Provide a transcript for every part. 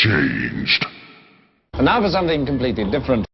changed. And now for something completely different.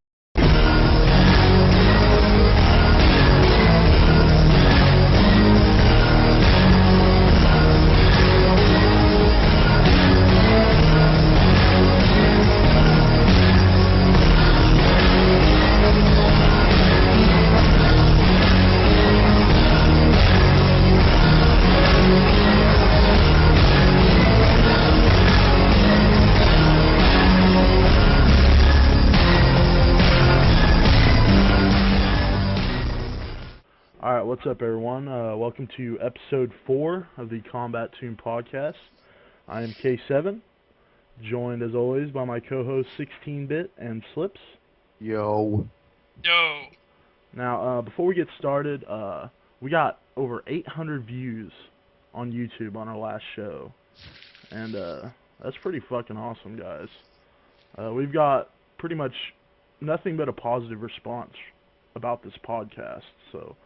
Alright, what's up everyone? Welcome to episode 4 of the Kombat Tune podcast. I am K7, joined as always by my co-host 16-Bit and Slips. Yo. Now, before we get started, we got over 800 views on YouTube on our last show. And that's pretty fucking awesome, guys. We've got pretty much nothing but a positive response about this podcast, so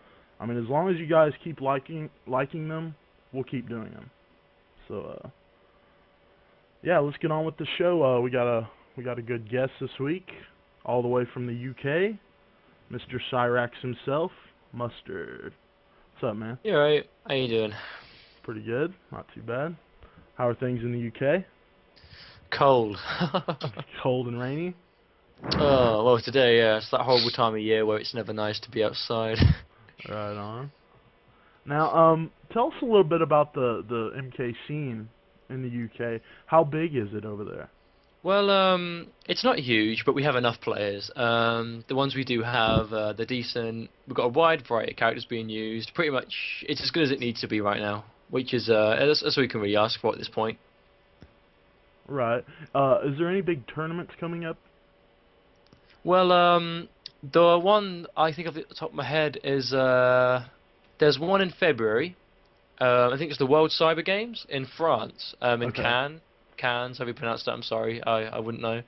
I mean, as long as you guys keep liking them, we'll keep doing them. So, yeah, let's get on with the show. We got a good guest this week, all the way from the UK, Mr. Cyrax himself, Mustard. What's up, man? You alright? How you doing? Pretty good, not too bad. How are things in the UK? Cold. Cold and rainy? Oh, well, today, yeah, it's that horrible time of year where it's never nice to be outside. Right on. Now, tell us a little bit about the MK scene in the UK. How big is it over there? Well, it's not huge, but we have enough players. The ones we do have, they're decent. We've got a wide variety of characters being used. Pretty much, it's as good as it needs to be right now, which is that's all we can really ask for at this point. Right. Is there any big tournaments coming up? Well, the one I think off the top of my head is there's one in February. I think it's the World Cyber Games in France, in Okay. Cannes. Have you pronounced that? I'm sorry, I wouldn't know.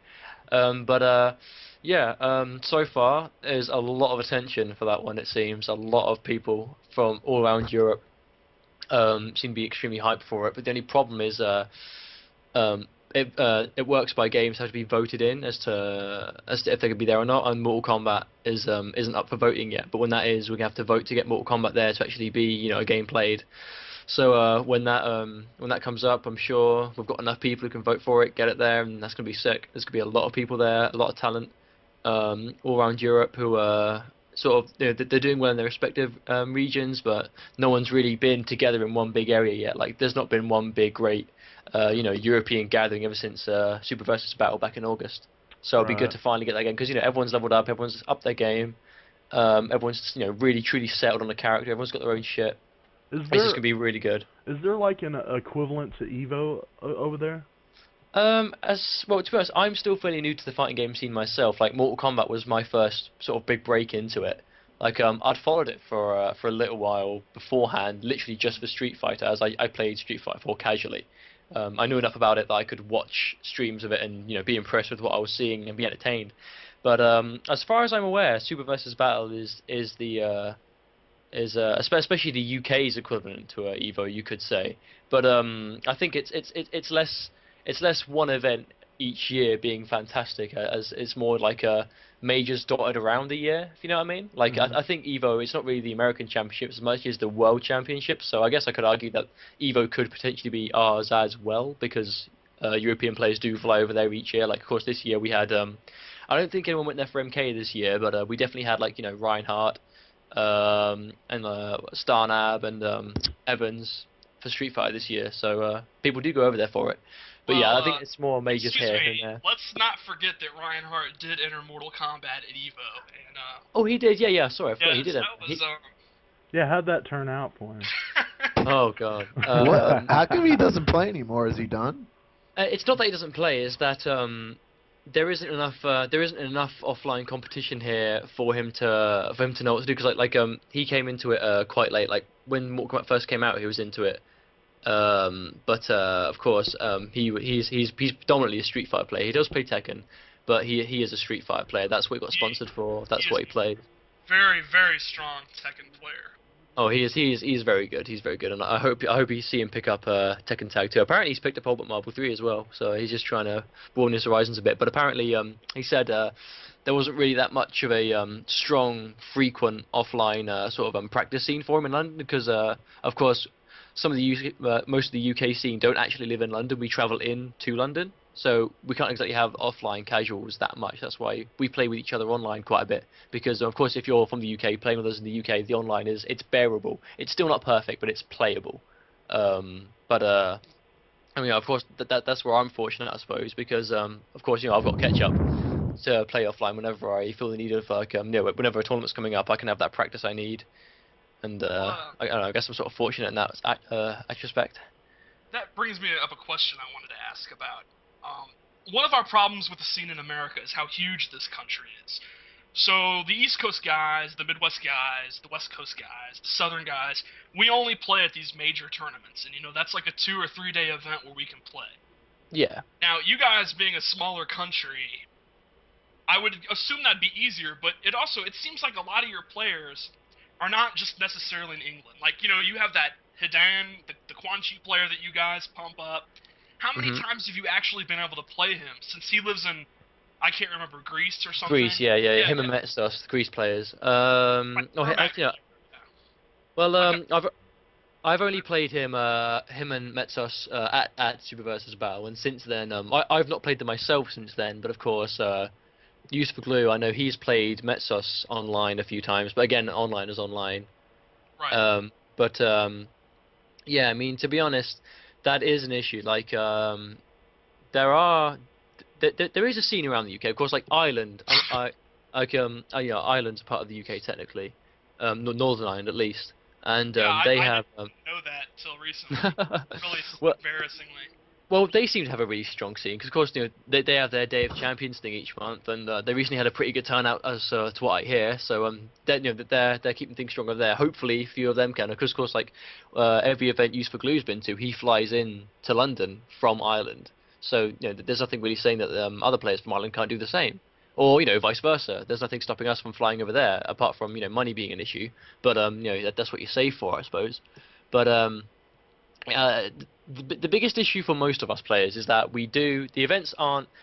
So far there's a lot of attention for that one. It seems a lot of people from all around Europe seem to be extremely hyped for it. But the only problem is it works by games have to be voted in as to if they could be there or not, and Mortal Kombat isn't up for voting yet. But when that is, we're gonna have to vote to get Mortal Kombat there to actually be a game played. So when that comes up, I'm sure we've got enough people who can vote for it, get it there, and that's gonna be sick. There's gonna be a lot of people there, a lot of talent all around Europe who are sort of they're doing well in their respective regions, but no one's really been together in one big area yet. Like there's not been one big great European gathering ever since Super Versus Battle back in August. So it'll be good to finally get that game because everyone's leveled up, everyone's upped their game, everyone's really truly settled on the character, everyone's got their own shit. It's just gonna be really good. Is there like an equivalent to Evo over there? As well, to be honest, I'm still fairly new to the fighting game scene myself. Like Mortal Kombat was my first sort of big break into it. Like I'd followed it for a little while beforehand, literally just for Street Fighter, as I played Street Fighter 4 casually. I knew enough about it that I could watch streams of it and be impressed with what I was seeing and be entertained. But as far as I'm aware, Super vs Battle is especially the UK's equivalent to Evo, you could say. But I think it's less one event each year being fantastic, as it's more like majors dotted around the year, if you know what I mean. Like I think Evo, it's not really the American Championship as much as the World Championship, so I guess I could argue that Evo could potentially be ours as well, because European players do fly over there each year. Like of course this year we had I don't think anyone went there for MK this year, but we definitely had like Reinhardt and Starnab and Evans for Street Fighter this year, so people do go over there for it. But well, yeah, I think it's more majors excuse here me, than there. let's not forget that Reinhardt did enter Mortal Kombat at EVO, and Oh, he did. Yeah. Sorry, I forgot he did. that was Yeah, how'd that turn out for him? Oh god. What? How come he doesn't play anymore? Is he done? It's not that he doesn't play. It's that there isn't enough offline competition here for him to know what to do. Because he came into it quite late. Like when Mortal Kombat first came out, he was into it. But of course, he's predominantly a Street Fighter player. He does play Tekken, but he is a Street Fighter player. That's what he got sponsored for. That's what he played. very, very strong Tekken player. Oh, he's very good. He's very good, and I hope you see him pick up Tekken Tag 2. Apparently, he's picked up Kombat Marble 3 as well, so he's just trying to broaden his horizons a bit. But apparently, he said there wasn't really that much of a strong, frequent offline sort of practice scene for him in London because, of course, some of the most of the UK scene don't actually live in London. We travel in to London. So we can't exactly have offline casuals that much. That's why we play with each other online quite a bit. Because of course, if you're from the UK, playing with us in the UK, the online it's bearable. It's still not perfect, but it's playable. I mean, of course, that's where I'm fortunate, I suppose, because of course, I've got Ketchup to play offline whenever I feel the need of whenever a tournament's coming up, I can have that practice I need. And I don't know, I guess I'm sort of fortunate in that respect. That brings me up a question I wanted to ask about. One of our problems with the scene in America is how huge this country is. So the East Coast guys, the Midwest guys, the West Coast guys, the Southern guys, we only play at these major tournaments, and that's like a 2 or 3 day event where we can play. Yeah. Now, you guys being a smaller country, I would assume that'd be easier, but it seems like a lot of your players are not just necessarily in England. Like, you have that Hidan, the Quan Chi player that you guys pump up. How many times have you actually been able to play him? Since he lives in, I can't remember, Greece or something? Greece, yeah. Him and Metsos, the Greece players. Actually, I've only played him and Metsos at Superverse as well, and since then, I've not played them myself since then, but of course, Use for Glue, I know he's played Metsos online a few times, but again, online is online. Right. Yeah, I mean, to be honest, that is an issue. Like, there is a scene around the UK, of course, like Ireland. Ireland's a part of the UK technically, Northern Ireland at least, and they have. I didn't know that till recently. Really embarrassingly. Well, they seem to have a really strong scene because, of course, they have their Day of Champions thing each month, and they recently had a pretty good turnout as to what I hear. So they're keeping things stronger there. Hopefully, a few of them can, because of course, like every event Use for Glue's been to, he flies in to London from Ireland. So there's nothing really saying that other players from Ireland can't do the same, or vice versa. There's nothing stopping us from flying over there, apart from money being an issue. But that's what you save for, I suppose. But the biggest issue for most of us players is that the events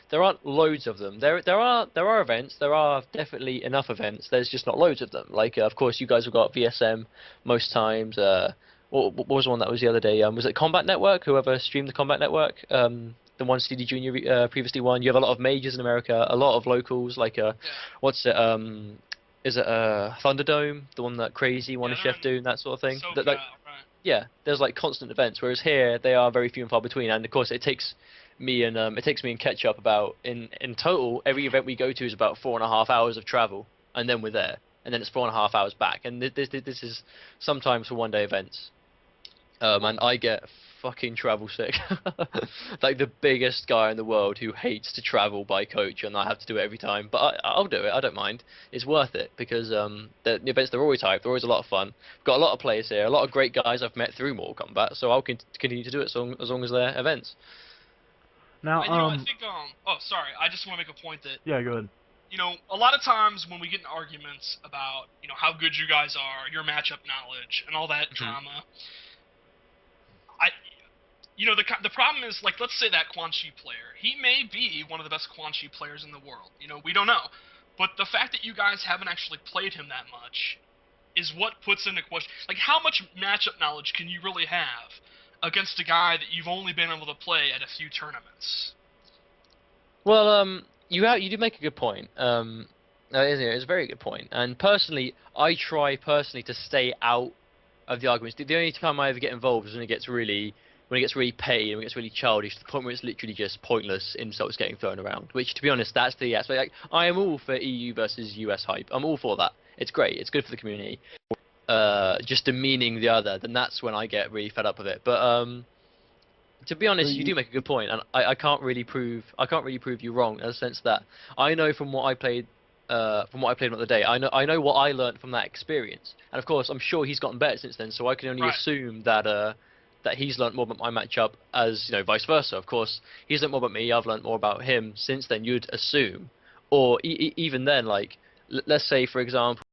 there aren't loads of them. There are events, there are definitely enough events. There's just not loads of them. Like of course you guys have got VSM most times. What was the one that was the other day? Was it Combat Network? Whoever streamed the Combat Network? The one CD Junior previously won. You have a lot of majors in America, a lot of locals. Like what's it? Is it Thunderdome? The one that Crazy won a Chef doing that sort of thing. So right. Yeah, there's like constant events, whereas here they are very few and far between. And of course, it takes me and Ketchup about in total every event we go to is about 4.5 hours of travel, and then we're there, and then it's 4.5 hours back. And this is sometimes for 1 day events. And I get fucking travel sick. Like the biggest guy in the world who hates to travel by coach, and I have to do it every time. But I'll do it. I don't mind. It's worth it because the events, they're always hyped. They're always a lot of fun. We've got a lot of players here, a lot of great guys I've met through Mortal Kombat. So I'll continue to do it as long as they're events. Now, I think oh, sorry. I just want to make a point that. Yeah, go ahead. A lot of times when we get in arguments about, how good you guys are, your matchup knowledge, and all that drama, the problem is, like, let's say that Quan Chi player. He may be one of the best Quan Chi players in the world. We don't know. But the fact that you guys haven't actually played him that much is what puts into question. Like, how much matchup knowledge can you really have against a guy that you've only been able to play at a few tournaments? Well, you do make a good point. It's a very good point. And personally, I try to stay out of the arguments. The only time I ever get involved is when it gets really petty and when it gets really childish, to the point where it's literally just pointless insults getting thrown around. Which, to be honest, that's the aspect. Like, I am all for EU versus US hype. I'm all for that. It's great. It's good for the community. Just demeaning the other, then that's when I get really fed up with it. But to be honest, you do make a good point, and I can't really prove you wrong in the sense that I know from what I played. From what I played on the day, I know what I learned from that experience, and of course I'm sure he's gotten better since then. So I can only assume that he's learned more about my matchup, as vice versa. Of course, he's learned more about me. I've learned more about him since then. You'd assume, or even then, like let's say for example,